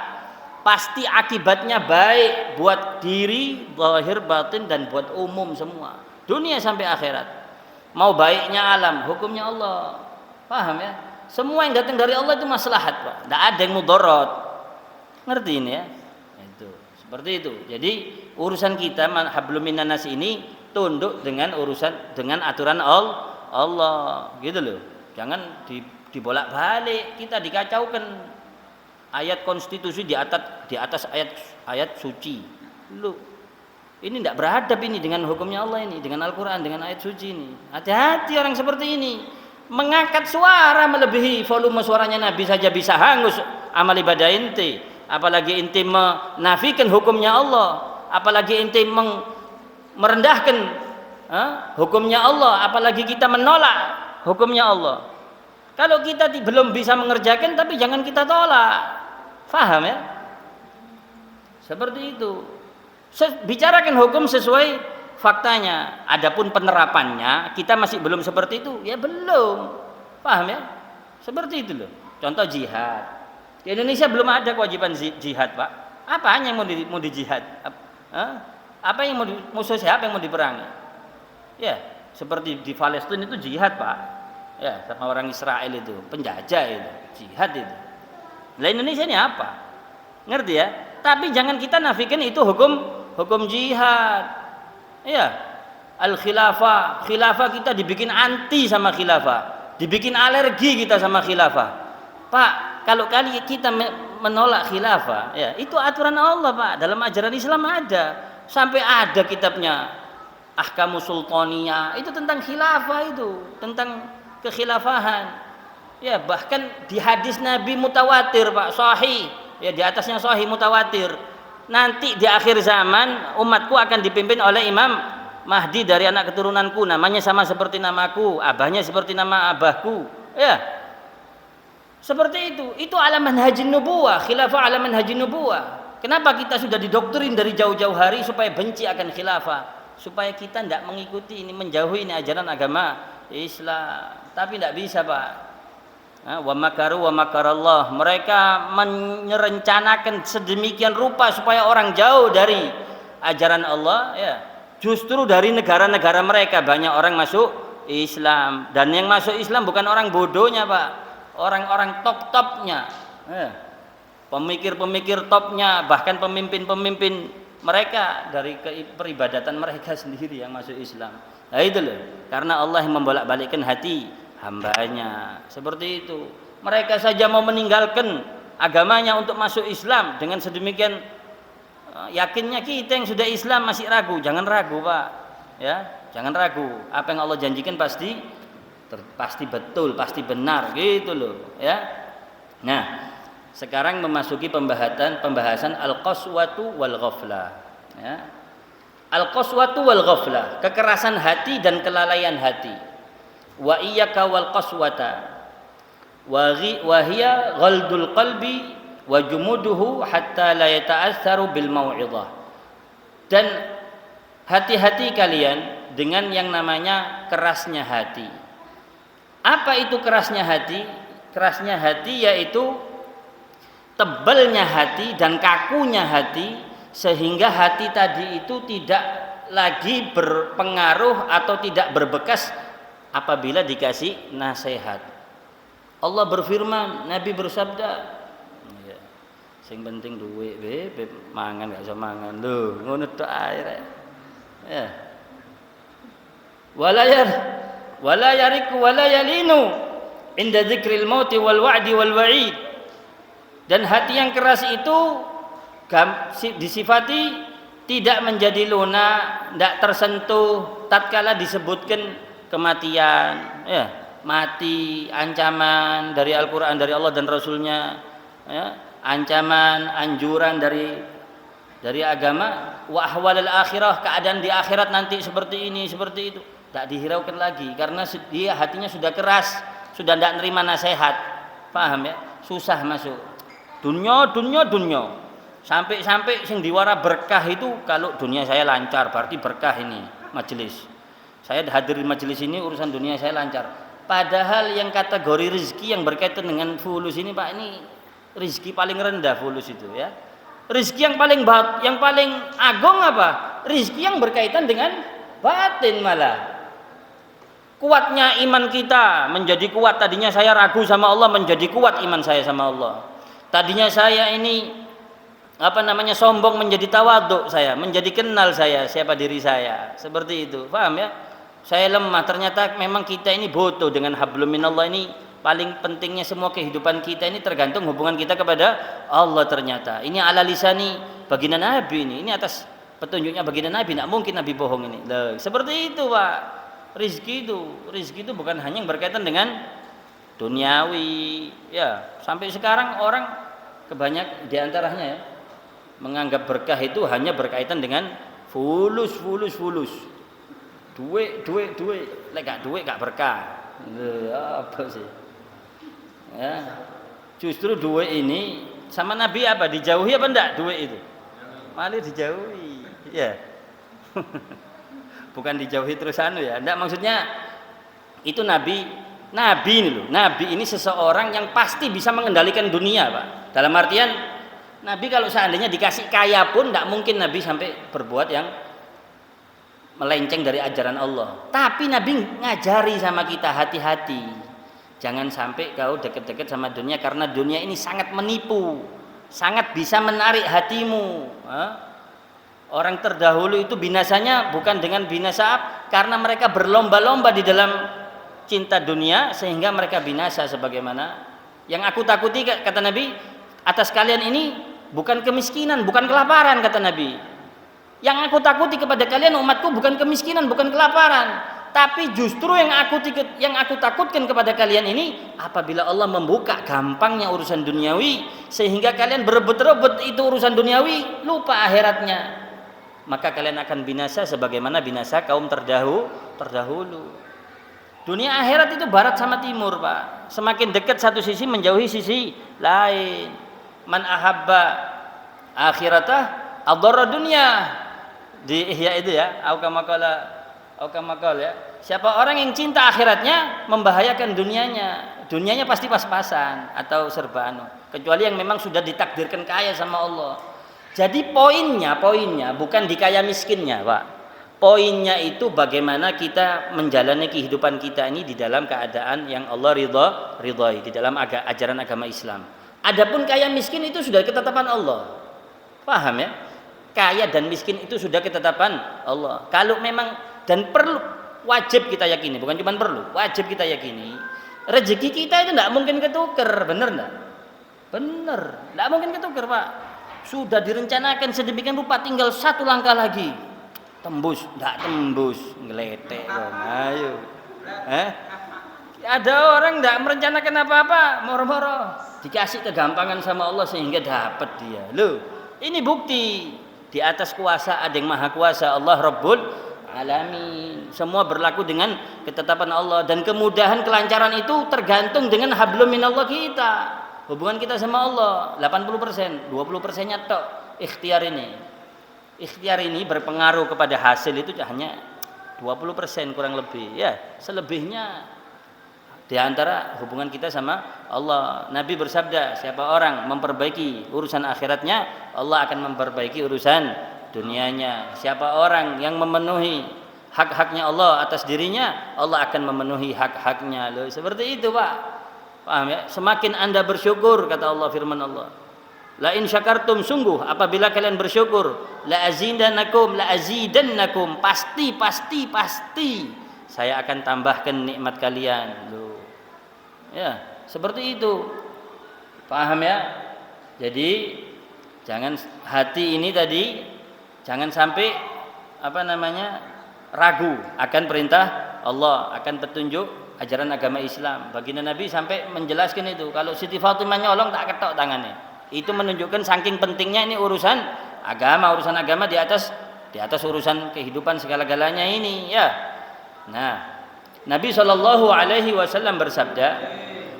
pasti akibatnya baik buat diri, zahir, batin, dan buat umum semua, dunia sampai akhirat. Mau baiknya alam, hukumnya Allah. Paham ya? Semua yang datang dari Allah itu maslahat, Pak. Tidak ada yang mudarat. Ngerti ini ya? Itu seperti itu. Jadi urusan kita hablum minan nas ini tunduk dengan aturan Allah, gitu loh. Jangan dibolak-balik, kita dikacaukan. Ayat konstitusi di atas ayat suci. Lu ini tidak beradab ini dengan hukumnya Allah ini, dengan Al-Quran, dengan ayat suci ini. Hati-hati orang seperti ini. Mengangkat suara melebihi volume suaranya Nabi saja bisa hangus amal ibadah inti. Apalagi inti menafikan hukumnya Allah, apalagi inti merendahkan hukumnya Allah, apalagi kita menolak hukumnya Allah. Kalau kita belum bisa mengerjakan, tapi jangan kita tolak. Faham ya? Seperti itu. Bicarakan hukum sesuai faktanya. Adapun penerapannya kita masih belum seperti itu, ya belum. Paham ya? Seperti itu loh. Contoh jihad. Di Indonesia belum ada kewajiban jihad, Pak. Apanya yang mau di jihad? Apa yang musuh siapa yang mau diperangi? Ya, seperti di Palestina itu jihad, Pak. Ya, sama orang Israel itu, penjajah itu, jihad itu. Lah Indonesia ini apa? Ngerti ya? Tapi jangan kita nafikan itu hukum jihad. Ya. Al-khilafah, khilafah kita dibikin anti sama khilafah, dibikin alergi kita sama khilafah. Pak, kalau kali kita menolak khilafah, ya, itu aturan Allah, Pak. Dalam ajaran Islam ada. Sampai ada kitabnya Ahkamus Sultaniyah, itu tentang khilafah itu, tentang kekhilafahan. Ya, bahkan di hadis Nabi mutawatir, Pak, sahih. Ya, di atasnya sahih mutawatir. Nanti di akhir zaman umatku akan dipimpin oleh Imam Mahdi dari anak keturunanku, namanya sama seperti namaku, abahnya seperti nama abahku. Ya. Seperti itu. Itu ala manhajin nubuwah, khilafah ala manhajin nubuwah. Kenapa kita sudah didoktrin dari jauh-jauh hari supaya benci akan khilafah, supaya kita tidak mengikuti ini, menjauhi ini ajaran agama Islam. Tapi tidak bisa, Pak. Wa makaru wa makarallah. Mereka merencanakan sedemikian rupa supaya orang jauh dari ajaran Allah, ya. Justru dari negara-negara mereka banyak orang masuk Islam, dan yang masuk Islam bukan orang bodohnya, Pak. Orang-orang top-topnya. Ya. Pemikir-pemikir topnya, bahkan pemimpin-pemimpin mereka dari peribadatan mereka sendiri yang masuk Islam. Nah itu loh, karena Allah yang membolak-balikkan hati hambanya. Seperti itu. Mereka saja mau meninggalkan agamanya untuk masuk Islam dengan sedemikian yakinnya. Kita yang sudah Islam masih ragu. Jangan ragu, Pak. Ya, jangan ragu. Apa yang Allah janjikan pasti betul, pasti benar, gitu loh, ya. Nah, sekarang memasuki pembahasan al-qaswatu wal ghaflah, ya. Al-qaswatu wal ghaflah, kekerasan hati dan kelalaian hati. Wa iyyaka wal qaswata wa hiya ghaldul qalbi wa jumuduhu hatta la yata'assaru bil mau'izah. Dan hati-hati kalian dengan yang namanya kerasnya hati. Apa itu kerasnya hati? Kerasnya hati yaitu tebalnya hati dan kakunya hati, sehingga hati tadi itu tidak lagi berpengaruh atau tidak berbekas apabila dikasih nasihat. Allah berfirman, Nabi bersabda, ya, sing penting duit mangan gak iso mangan lho, ngono tok ae. Ya. Wala yariku wala yalinu inda dzikril mauti wal wa'di wal wa'id. Dan hati yang keras itu disifati tidak menjadi lunak, tidak tersentuh tatkala disebutkan kematian, ya, mati, ancaman dari Al-Quran, dari Allah dan Rasulnya, ya, ancaman, anjuran dari agama, wa ahwalal akhirah, keadaan di akhirat nanti seperti ini, seperti itu, tak dihiraukan lagi karena dia hatinya sudah keras, sudah tidak nerima nasihat, paham ya, susah masuk. Dunia sampai sing diwara berkah itu kalau dunia saya lancar berarti berkah ini majelis. Saya hadir di majelis ini urusan dunia saya lancar. Padahal yang kategori rezeki yang berkaitan dengan fulus ini, Pak, ini rezeki paling rendah fulus itu, ya. Rezeki yang paling agung apa? Rezeki yang berkaitan dengan batin malah. Kuatnya iman kita menjadi kuat. Tadinya saya ragu sama Allah, menjadi kuat iman saya sama Allah. Tadinya saya ini sombong, menjadi tawaduk saya, menjadi kenal saya siapa diri saya, seperti itu, paham ya? Saya lemah, ternyata memang kita ini butuh dengan hablum minallah ini. Paling pentingnya semua kehidupan kita ini tergantung hubungan kita kepada Allah. Ternyata ini ala lisani baginda Nabi ini atas petunjuknya baginda Nabi, tidak mungkin Nabi bohong ini. Loh, seperti itu, Pak. Rizki itu bukan hanya yang berkaitan dengan duniawi, ya. Sampai sekarang orang kebanyak diantaranya, ya, menganggap berkah itu hanya berkaitan dengan fulus. Duit, lek gak duit gak berkah. Apa sih? Ya. Justru duit ini sama Nabi apa? Dijauhi apa enggak duit itu? Malah dijauhi, ya. Bukan dijauhi terus ya. Enggak, maksudnya itu Nabi ini loh. Nabi ini seseorang yang pasti bisa mengendalikan dunia, Pak. Dalam artian Nabi kalau seandainya dikasih kaya pun tidak mungkin Nabi sampai berbuat yang melenceng dari ajaran Allah. Tapi Nabi ngajari sama kita, hati-hati. Jangan sampai kau deket-deket sama dunia, karena dunia ini sangat menipu, sangat bisa menarik hatimu. Orang terdahulu itu binasanya bukan dengan binasa karena mereka berlomba-lomba di dalam cinta dunia sehingga mereka binasa. Sebagaimana yang aku takuti, kata Nabi, atas kalian ini bukan kemiskinan, bukan kelaparan, kata Nabi. Yang aku takuti kepada kalian umatku bukan kemiskinan, bukan kelaparan, tapi justru yang aku takutkan kepada kalian ini apabila Allah membuka gampangnya urusan duniawi sehingga kalian berebut-rebut itu urusan duniawi, lupa akhiratnya, maka kalian akan binasa sebagaimana binasa kaum terdahulu. Dunia akhirat itu barat sama timur, Pak. Semakin dekat satu sisi, menjauhi sisi lain. Man ahabba akhiratah adharra dunya. Di Ihya itu, ya, au kama qala ya. Siapa orang yang cinta akhiratnya membahayakan dunianya. Dunianya pasti pas-pasan atau serba anu. Kecuali yang memang sudah ditakdirkan kaya sama Allah. Jadi poinnya bukan di kaya miskinnya, Pak. Poinnya itu bagaimana kita menjalani kehidupan kita ini di dalam keadaan yang Allah ridhai di dalam ajaran agama Islam. Adapun kaya miskin itu sudah ketetapan Allah. Paham ya? Kaya dan miskin itu sudah ketetapan Allah. Kalau memang dan perlu wajib kita yakini, bukan cuma perlu, wajib kita yakini. Rezeki kita itu tidak mungkin ketuker, bener enggak? Bener, tidak mungkin ketuker, Pak. Sudah direncanakan sedemikian rupa, tinggal satu langkah lagi. Tembus, tidak tembus, ngeletek dong. Ayo. Ada orang tidak merencanakan apa-apa, moro-moro dikasih kegampangan sama Allah sehingga dapat dia. Loh, ini bukti di atas kuasa ada yang maha kuasa, Allah Rabbul Alamin. Semua berlaku dengan ketetapan Allah dan kemudahan kelancaran itu tergantung dengan hablum minallah kita. Hubungan kita sama Allah 80%, 20%-nya tok ikhtiar ini. Ikhtiar ini berpengaruh kepada hasil itu hanya 20% kurang lebih. Ya, selebihnya di antara hubungan kita sama Allah. Nabi bersabda, siapa orang memperbaiki urusan akhiratnya, Allah akan memperbaiki urusan dunianya. Siapa orang yang memenuhi hak-haknya Allah atas dirinya, Allah akan memenuhi hak-haknya. Loh, seperti itu, Pak. Paham ya? Semakin Anda bersyukur, kata Allah, firman Allah, la in syakartum, sungguh apabila kalian bersyukur, la azidannakum, pasti saya akan tambahkan nikmat kalian. Loh. Ya, seperti itu. Paham ya? Jadi jangan hati ini tadi jangan sampai ragu akan perintah Allah, akan petunjuk ajaran agama Islam. Baginda Nabi sampai menjelaskan itu, kalau Siti Fatimah nyolong tak ketok tangannya. Itu menunjukkan saking pentingnya ini urusan agama di atas urusan kehidupan segala-galanya ini, ya. Nah, Nabi Shallallahu alaihi wasallam bersabda,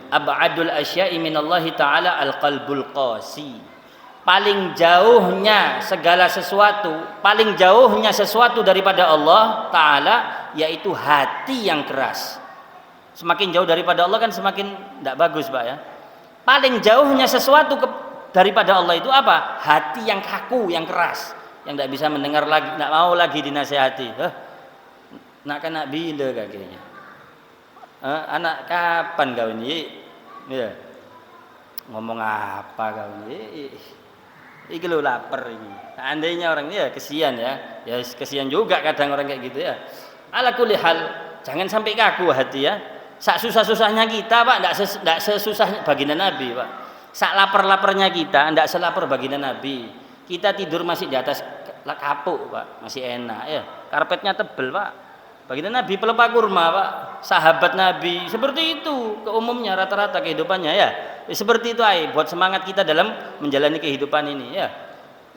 ab'adul asya'i minallahi ta'ala al-qalbul qasi. Paling jauhnya sesuatu daripada Allah Ta'ala yaitu hati yang keras. Semakin jauh daripada Allah kan semakin tidak bagus, Pak ya. Paling jauhnya sesuatu daripada Allah itu apa? Hati yang kaku, yang keras, yang tidak bisa mendengar lagi, tidak mau lagi dinasihati. Nak kena bila kakinya. Anak kapan kau ini? Ya. Ngomong apa kau ini? Iki lo lapar ini. Andainya orang ini ya kesian ya. Ya kesian juga kadang orang kayak gitu ya. Ala kulli hal, jangan sampai kaku hati ya. Sak susah-susahnya kita, Pak, enggak sesusah baginda Nabi, Pak. Sak lapar-laparnya kita, enggak selapar baginda Nabi. Kita tidur masih di atas kapuk, Pak, masih enak ya. Karpetnya tebel, Pak. Baginda Nabi pelepah kurma, Pak. Sahabat Nabi seperti itu keumumnya rata-rata kehidupannya ya. Seperti itu aja buat semangat kita dalam menjalani kehidupan ini ya.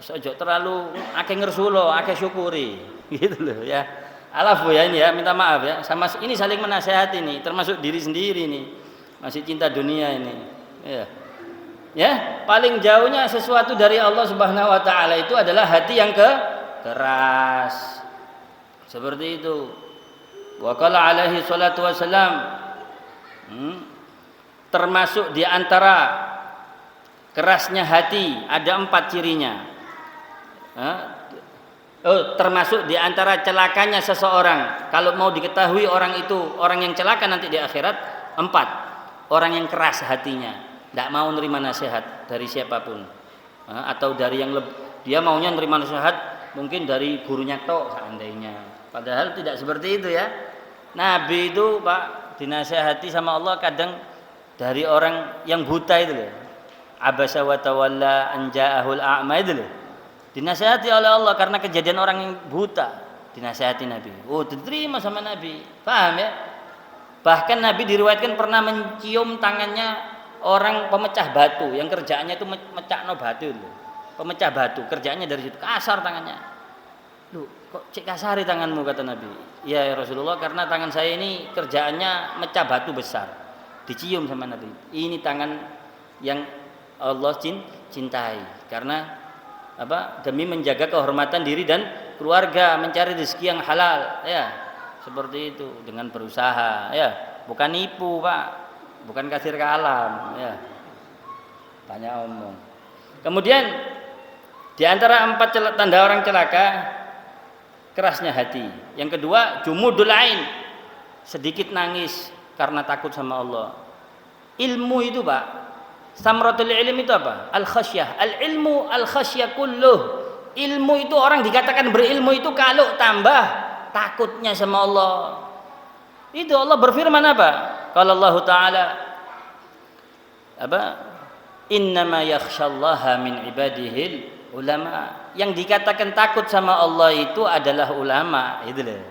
Ojo terlalu akeh ngersulo, akeh syukuri gitu loh ya. Alafu ya ini ya, minta maaf ya. Sama ini saling menasehati nih, termasuk diri sendiri nih. Masih cinta dunia ini. Ya. Ya, paling jauhnya sesuatu dari Allah Subhanahu wa taala itu adalah hati yang keras. Seperti itu. Wa qala alaihi salatu wasalam, termasuk di antara kerasnya hati ada 4 cirinya. Termasuk di antara celakanya seseorang, kalau mau diketahui orang itu orang yang celaka nanti di akhirat, 4. Orang yang keras hatinya, tidak mau nerima nasihat dari siapapun, atau dari yang dia maunya nerima nasihat mungkin dari gurunya tok seandainya, padahal tidak seperti itu ya. Nabi itu, Pak, dinasihati sama Allah kadang dari orang yang buta itu loh, abasa wa tawalla an ja'ahul a'ma itu loh. Dinasihati oleh Allah karena kejadian orang yang buta, dinasihati Nabi. Oh, diterima sama Nabi. Paham ya? Bahkan Nabi diriwayatkan pernah mencium tangannya orang pemecah batu yang kerjaannya itu mecahno batu loh. Pemecah batu, kerjaannya dari situ, kasar tangannya. Loh, kok cek kasari tanganmu, kata Nabi. Ya Rasulullah, karena tangan saya ini kerjaannya mecah batu besar. Dicium sama Nabi. Ini tangan yang Allah cintai karena demi menjaga kehormatan diri dan keluarga, mencari rezeki yang halal ya. seperti itu dengan berusaha ya, bukan nipu Pak, bukan kasir kalam ya, banyak omong. Kemudian di antara 4 tanda orang celaka, kerasnya hati. Yang kedua, jumudul ain, sedikit nangis karena takut sama Allah. Ilmu itu Pak, samratul ilm itu apa? Al khasyah. Al ilmu al khasyah kulluh. Ilmu itu, orang dikatakan berilmu itu kalau tambah takutnya sama Allah. Itu Allah berfirman apa? Kalau Allah Ta'ala apa? Innama yakhsyallaha min ibadihil ulama. Yang dikatakan takut sama Allah itu adalah ulama. Itu loh.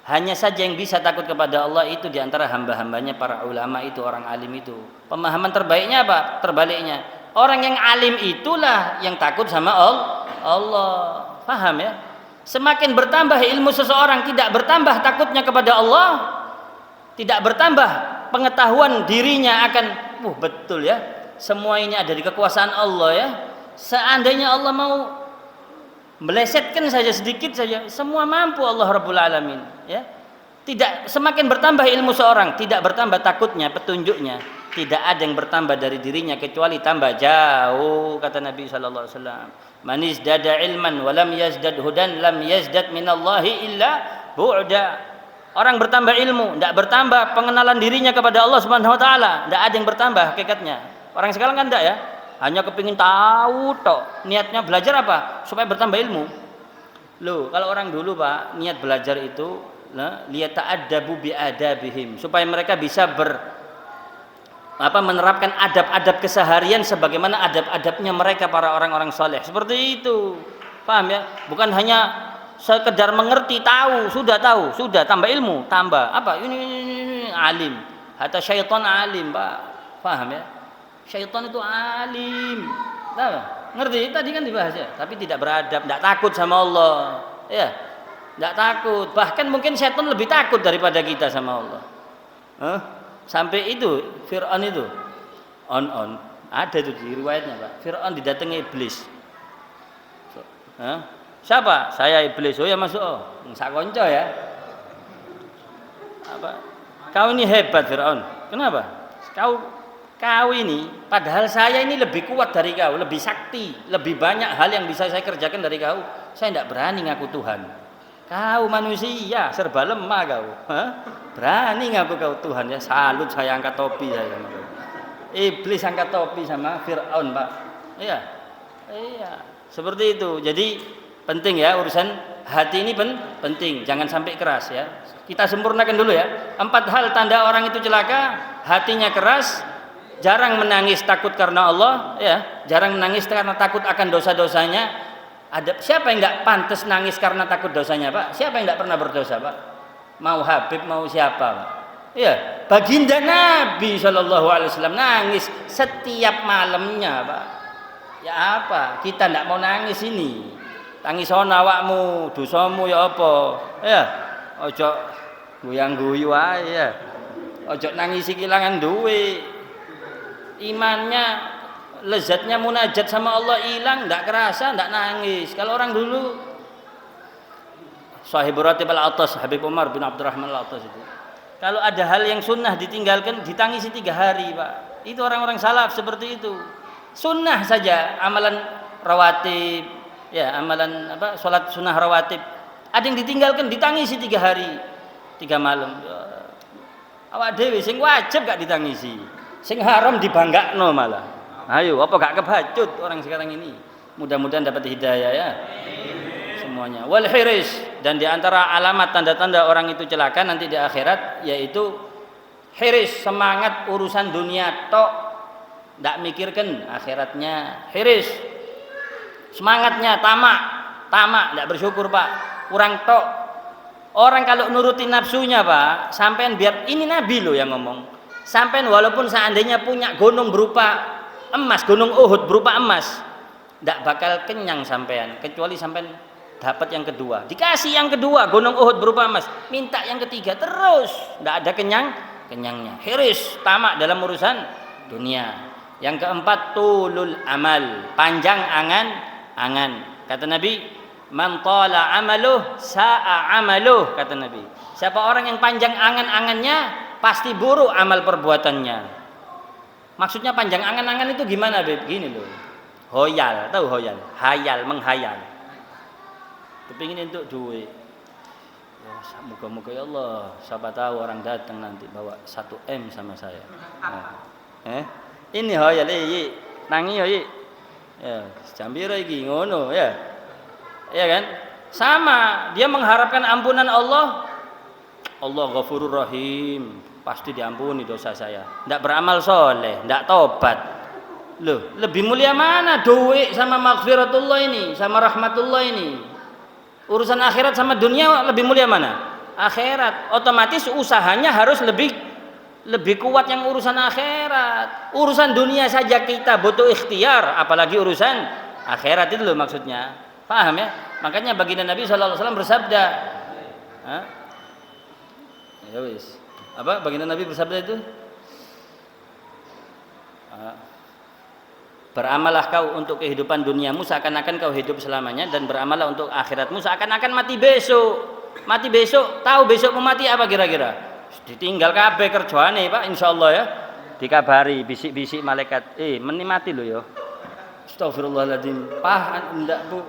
Hanya saja yang bisa takut kepada Allah itu diantara hamba-hambanya para ulama itu, orang alim itu. Pemahaman terbaiknya apa? Terbaliknya, orang yang alim itulah yang takut sama Allah. Paham ya? Semakin bertambah ilmu seseorang, tidak bertambah takutnya kepada Allah, tidak bertambah pengetahuan dirinya akan betul ya, semua ini ada di kekuasaan Allah ya. Seandainya Allah mau melesetkan saja sedikit saja, semua mampu Allah Rabbul Alamin ya. Tidak, semakin bertambah ilmu seorang, tidak bertambah takutnya, petunjuknya, tidak ada yang bertambah dari dirinya kecuali tambah jauh, kata Nabi sallallahu alaihi wasallam. Man izdada ilman wa lam yazdad hudan lam yazdad minallahi illa bu'da. Orang bertambah ilmu, tidak bertambah pengenalan dirinya kepada Allah Subhanahu wa taala, tidak ada yang bertambah hakikatnya. Orang sekarang kan tidak ya, hanya kepingin tahu tok. Niatnya belajar apa? Supaya bertambah ilmu. Loh, kalau orang dulu Pak, niat belajar itu liyata'addabu bi'adabihim, supaya mereka bisa menerapkan adab-adab keseharian sebagaimana adab-adabnya mereka para orang-orang saleh. Seperti itu. Paham ya? Bukan hanya sekedar mengerti, tahu, sudah tambah ilmu, tambah apa? Ini alim. Hatta syaitan alim, Pak. Paham ya? Syaitan itu alim. Tahu? Ngerti? Tadi kan dibahas ya, tapi tidak beradab, tidak takut sama Allah. Ya. Tidak takut. Bahkan mungkin syaitan lebih takut daripada kita sama Allah. Sampai itu Fir'aun itu ada itu di riwayatnya Pak. Fir'aun didatangi iblis. Siapa? Saya iblis. Oh ya masuk. Sak konco ya. Apa? Kau ini hebat Fir'aun. Kenapa? Kau ini, padahal saya ini lebih kuat dari kau, lebih sakti, lebih banyak hal yang bisa saya kerjakan dari kau. Saya tidak berani ngaku Tuhan. Kau manusia, serba lemah kau. Berani ngaku kau Tuhan ya. Salut, saya angkat topi saya. Iblis angkat topi sama Fir'aun Pak. Iya. Seperti itu. Jadi penting ya, urusan hati ini penting. Jangan sampai keras ya. Kita sempurnakan dulu ya. 4 hal tanda orang itu celaka. Hatinya keras, jarang menangis takut karena Allah ya. Jarang menangis karena takut akan dosa-dosanya. Siapa yang tidak pantas nangis karena takut dosanya Pak? Siapa yang tidak pernah berdosa Pak? Mau Habib mau siapa Pak? Ya, baginda Nabi Shallallahu Alaihi Wasallam nangis setiap malamnya Pak. Ya apa? Kita tidak mau nangis ini. Tangis awakmu, dosamu ya apa? Ya, ojo guyang-guyu ae ya. Ojo nangisi kehilangan duit. Imannya, lezatnya munajat sama Allah hilang, tidak kerasa, tidak nangis. Kalau orang dulu Sahibur Ratib Al-Atas, Habib Umar bin Abdurrahman Al-Atas itu, kalau ada hal yang sunnah ditinggalkan ditangisi 3 hari Pak. Itu orang-orang salaf seperti itu. Sunnah saja, amalan rawatib ya, amalan sholat sunnah rawatib, ada yang ditinggalkan ditangisi 3 hari 3 malam. Awak dhewe sing wajib gak ditangisi, sing haram dibanggakno malah. Ayo, apa gak kebacut orang sekarang ini? Mudah-mudahan dapat hidayah ya. Semuanya. Wal hiris, dan di antara alamat tanda-tanda orang itu celaka nanti di akhirat yaitu hiris, semangat urusan dunia tok, ndak mikirkan akhiratnya. Hiris, semangatnya tamak, ndak bersyukur Pak. Kurang tok. Orang kalau nurutin nafsunya Pak, sampean biar ini Nabi loh yang ngomong. Sampean walaupun seandainya punya gunung berupa emas, gunung Uhud berupa emas, tidak bakal kenyang sampean kecuali sampean dapat yang kedua. Dikasih yang kedua gunung Uhud berupa emas, minta yang ketiga terus, tidak ada kenyangnya. Hiris, tamak dalam urusan dunia. Yang keempat tulul amal, panjang angan. Kata Nabi, Man tala amaluh sa'a amaluh, kata Nabi. Siapa orang yang panjang angan-angannya, pasti buruk amal perbuatannya. Maksudnya panjang angan-angan itu gimana, Beb? Gini loh. Hoyal, tahu hoyal? Hayal, menghayal. Kepingin untuk duit. Ya, moga-moga ya Allah, siapa tahu orang datang nanti bawa 1 M sama saya. Nah, ini hoyal, nangi hoyi. Ya, jambira iki ngono ya. Ya kan? Sama, dia mengharapkan ampunan Allah. Allah Ghafurur Rahim, pasti diampuni dosa saya. Tidak beramal soleh, tidak tobat. Loh, lebih mulia mana duit sama maghfiratullah ini, sama rahmatullah ini? Urusan akhirat sama dunia lebih mulia mana? Akhirat. Otomatis usahanya harus lebih kuat yang urusan akhirat. Urusan dunia saja kita butuh ikhtiar, apalagi urusan akhirat itu loh maksudnya. Paham ya? Makanya baginda Nabi SAW bersabda, ya wis. Apa baginda Nabi bersabda itu? Beramallah kau untuk kehidupan duniamu seakan-akan kau hidup selamanya, dan beramallah untuk akhiratmu seakan-akan mati besok. Mati besok, tahu besok mau mati apa kira-kira? Ditinggal kabeh kerjaane, Pak, insyaallah ya. Dikabari bisik-bisik malaikat, mati lo ya. Astagfirullahaladzim. Ndak Bu.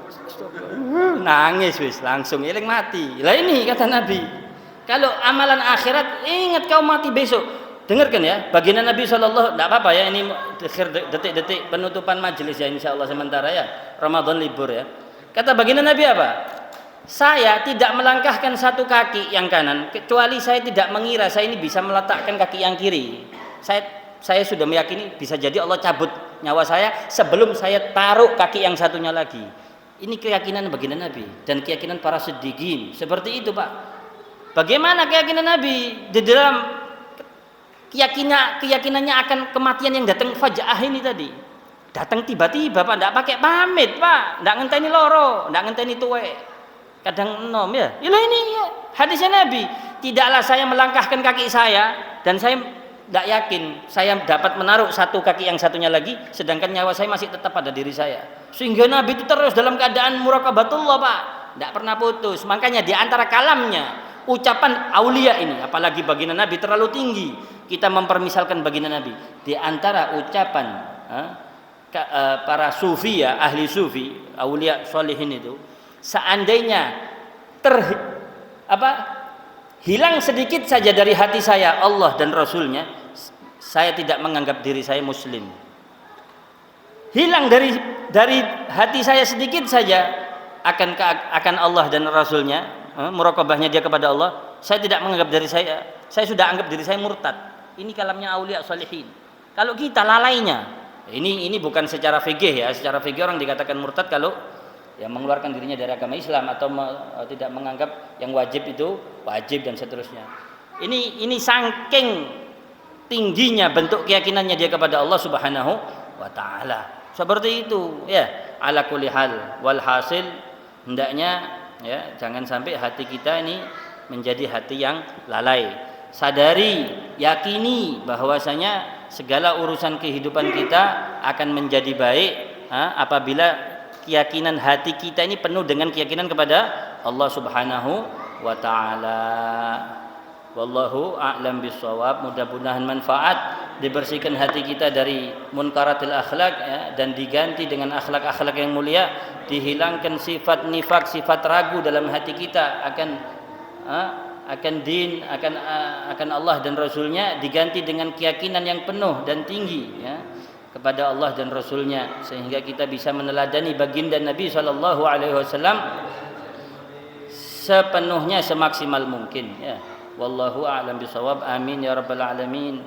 Nangis wis, langsung eling mati. Lah ini kata Nabi. Kalau amalan akhirat, ingat kau mati besok. Dengarkan ya, baginda Nabi SAW, tidak apa-apa ya, ini detik-detik penutupan majelis ya, insya Allah sementara ya, Ramadan libur ya. Kata baginda Nabi apa? Saya tidak melangkahkan satu kaki yang kanan, kecuali saya tidak mengira saya ini bisa meletakkan kaki yang kiri. Saya sudah meyakini bisa jadi Allah cabut nyawa saya sebelum saya taruh kaki yang satunya lagi. Ini keyakinan baginda Nabi dan keyakinan para siddiqin. Seperti itu Pak. Bagaimana keyakinan Nabi di dalam keyakinannya akan kematian yang datang faja'ah ini tadi, datang tiba-tiba Pak, tidak pakai pamit Pak, tidak ngenteni loro, tidak ngenteni tuwek, kadang enom ya. Ini ya, hadisnya Nabi, tidaklah saya melangkahkan kaki saya dan saya tidak yakin saya dapat menaruh satu kaki yang satunya lagi, sedangkan nyawa saya masih tetap pada diri saya. Sehingga Nabi itu terus dalam keadaan muraqabatullah Pak, tidak pernah putus. Makanya di antara kalamnya ucapan aulia ini, apalagi baginda Nabi terlalu tinggi, kita mempermisalkan baginda Nabi. Di antara ucapan para sufi ya, ahli sufi, aulia sholihin itu, seandainya hilang sedikit saja dari hati saya Allah dan Rasulnya, saya tidak menganggap diri saya muslim. Hilang dari hati saya sedikit saja akan Allah dan Rasulnya, muraqabahnya dia kepada Allah, saya tidak menganggap diri saya sudah anggap diri saya murtad. Ini kalamnya aulia sholihin. Kalau kita lalainya, ini bukan secara fikih ya, secara fikih orang dikatakan murtad kalau yang mengeluarkan dirinya dari agama Islam atau tidak menganggap yang wajib itu wajib dan seterusnya. Ini saking tingginya bentuk keyakinannya dia kepada Allah Subhanahu wa taala. Seperti itu ya, ala kulli hal wal hasil, hendaknya ya jangan sampai hati kita ini menjadi hati yang lalai. Sadari, yakini bahwasanya segala urusan kehidupan kita akan menjadi baik apabila keyakinan hati kita ini penuh dengan keyakinan kepada Allah Subhanahu wa taala. Wallahu a'lam bissawab. Mudah-mudahan manfaat, dibersihkan hati kita dari munkaratil akhlak ya, dan diganti dengan akhlak-akhlak yang mulia, dihilangkan sifat nifak, sifat ragu dalam hati kita akan din, akan Allah dan Rasulnya, diganti dengan keyakinan yang penuh dan tinggi ya kepada Allah dan Rasulnya, sehingga kita bisa meneladani baginda Nabi SAW sepenuhnya, semaksimal mungkin ya. Wallahu a'lam bishawab. Amin ya rabbal alamin.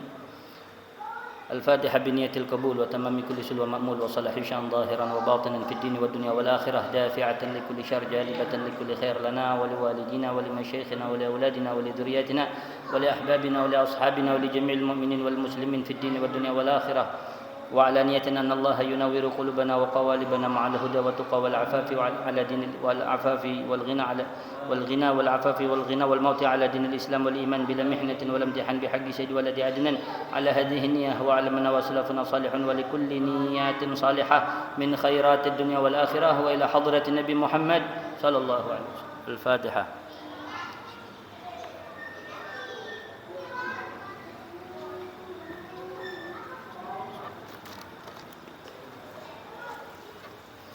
Al-Fatihah biniyatil qabul wa tamami kulli sul wa ma'mul wa salahi syan zahiran wa batinan fid din wa dunya wal akhirah, dafi'atan li kulli syarr, jalibatan li kulli khair lana wa li walidina wa li masyayikhina wa li auladina wa li dhurriyyatina wa li ahbabina wa li ashabina wa li jami'il mu'minin wal muslimin fid din wa dunya wal akhirah. وعلانية أن الله ينور قلوبنا وقوالبنا مع الهدى والتقى والعفاف على دين والعفاف والغنى والعفاف والغنى والموت على دين الإسلام والإيمان بلا محنة ولا امتحان بحق سيد ولد عدنان على هذه النية وعلمنا وسلفنا صالح ولكل نيات صالحة من خيرات الدنيا والآخرة وإلى حضرة النبي محمد صلى الله عليه وسلم. الفاتحة.